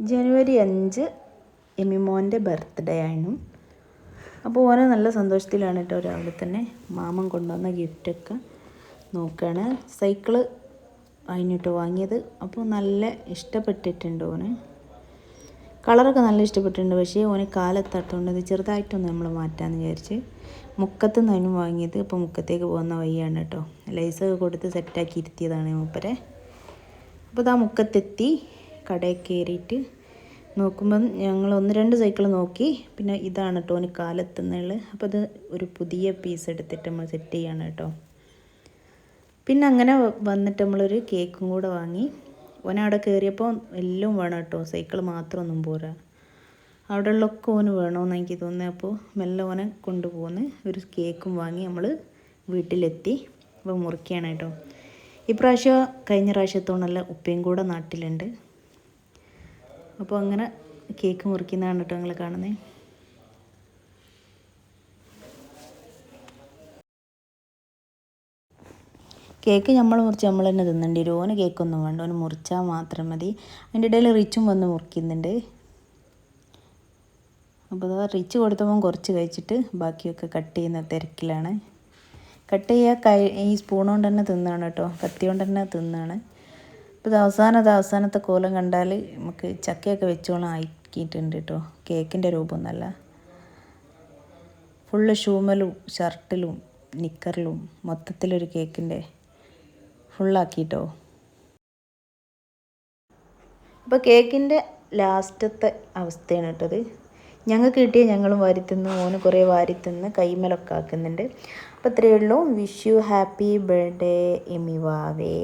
ജനുവരി 5 എമിമോൻ്റെ birthday ആയിരുന്നു. അപ്പോൾ ഓനെ നല്ല സന്തോഷത്തിലാണ് കേട്ടോ. രാവിലെ തന്നെ മാമൻ കൊണ്ടുവന്ന ഗിഫ്റ്റൊക്കെ നോക്കുകയാണ്. സൈക്കിള് അതിനിട്ടോ വാങ്ങിയത്. അപ്പോൾ നല്ല ഇഷ്ടപ്പെട്ടിട്ടുണ്ട് ഓന്. കളറൊക്കെ നല്ല ഇഷ്ടപ്പെട്ടിട്ടുണ്ട്. പക്ഷേ ഓന് കാലെത്താത്തതുകൊണ്ട് ഇത് ചെറുതായിട്ടൊന്ന് നമ്മൾ മാറ്റാമെന്ന് വിചാരിച്ച് മുക്കത്ത് നിന്ന് അതിനും വാങ്ങിയത്. അപ്പോൾ മുക്കത്തേക്ക് പോകുന്ന വഴിയാണ് കേട്ടോ. ലൈസൊക്കെ കൊടുത്ത് സെറ്റാക്കി ഇരുത്തിയതാണ് മൂപ്പരെ. അപ്പോൾ ഇതാ മുക്കത്തെത്തി. കടയിൽ കയറിയിട്ട് നോക്കുമ്പം ഞങ്ങൾ 1-2 സൈക്കിൾ നോക്കി. പിന്നെ ഇതാണ് കേട്ടോ ഓന് കാലെത്തുന്നുള്ളത്. അപ്പോൾ ഇത് ഒരു പുതിയ പീസ് എടുത്തിട്ട് നമ്മൾ സെറ്റ് ചെയ്യാണ് കേട്ടോ. പിന്നെ അങ്ങനെ വന്നിട്ട് നമ്മളൊരു കേക്കും കൂടെ വാങ്ങി. ഓനവിടെ കയറിയപ്പോൾ എല്ലാം വേണം കേട്ടോ. സൈക്കിൾ മാത്രമൊന്നും പോരാ, അവിടെ ഉള്ളൊക്കെ ഓന് വേണമെന്ന് എനിക്ക് തോന്നുന്നത്. അപ്പോൾ മെല്ലെ ഓനെ കൊണ്ടുപോകുന്നു. ഒരു കേക്കും വാങ്ങി നമ്മൾ വീട്ടിലെത്തി. അപ്പോൾ മുറിക്കുകയാണ് കേട്ടോ. ഇപ്രാവശ്യം കഴിഞ്ഞ പ്രാവശ്യത്തോണല്ല ഉപ്പയും കൂടെ നാട്ടിലുണ്ട്. അപ്പോൾ അങ്ങനെ കേക്ക് മുറിക്കുന്നതാണ് കേട്ടോ നിങ്ങൾ കാണുന്നത്. കേക്ക് നമ്മൾ മുറിച്ച് നമ്മൾ തന്നെ തിന്നേണ്ടി വരും. ഓന് കേക്കൊന്നും വേണ്ട, ഓന് മുറിച്ചാൽ മാത്രം മതി. അതിൻ്റെ ഇടയിൽ റിച്ചും വന്ന് മുറിക്കുന്നുണ്ട്. അപ്പോൾ അതാ റിച്ച് കൊടുത്തപ്പോൾ കുറച്ച് കഴിച്ചിട്ട് ബാക്കിയൊക്കെ കട്ട് ചെയ്യുന്ന തിരക്കിലാണ്. കട്ട് ചെയ്യുക ഈ സ്പൂൺ കൊണ്ട് തന്നെ തിന്നാണ് കേട്ടോ, കത്തി കൊണ്ട് തന്നെ തിന്നാണ്. അപ്പോൾ ഇത് അവസാനത്തെ കോലം കണ്ടാൽ നമുക്ക് ചക്കയൊക്കെ വെച്ചോളം ആക്കിയിട്ടുണ്ട് കേട്ടോ. കേക്കിൻ്റെ രൂപമൊന്നുമല്ല. ഫുള്ള് ഷൂമലും ഷർട്ടിലും നിക്കറിലും മൊത്തത്തിലൊരു കേക്കിൻ്റെ ഫുള്ളാക്കിയിട്ടോ. അപ്പോൾ കേക്കിൻ്റെ ലാസ്റ്റത്തെ അവസ്ഥയാണ് കേട്ടത്. ഞങ്ങൾക്ക് കിട്ടിയ ഞങ്ങളും വാരിത്തിന്ന്, ഓന് കുറേ വാരിത്തിന്ന് കൈമലൊക്കെ ആക്കുന്നുണ്ട്. അപ്പോൾ ഇത്രയേ ഉള്ളൂ. Wish you happy birthday എമിവാവേ.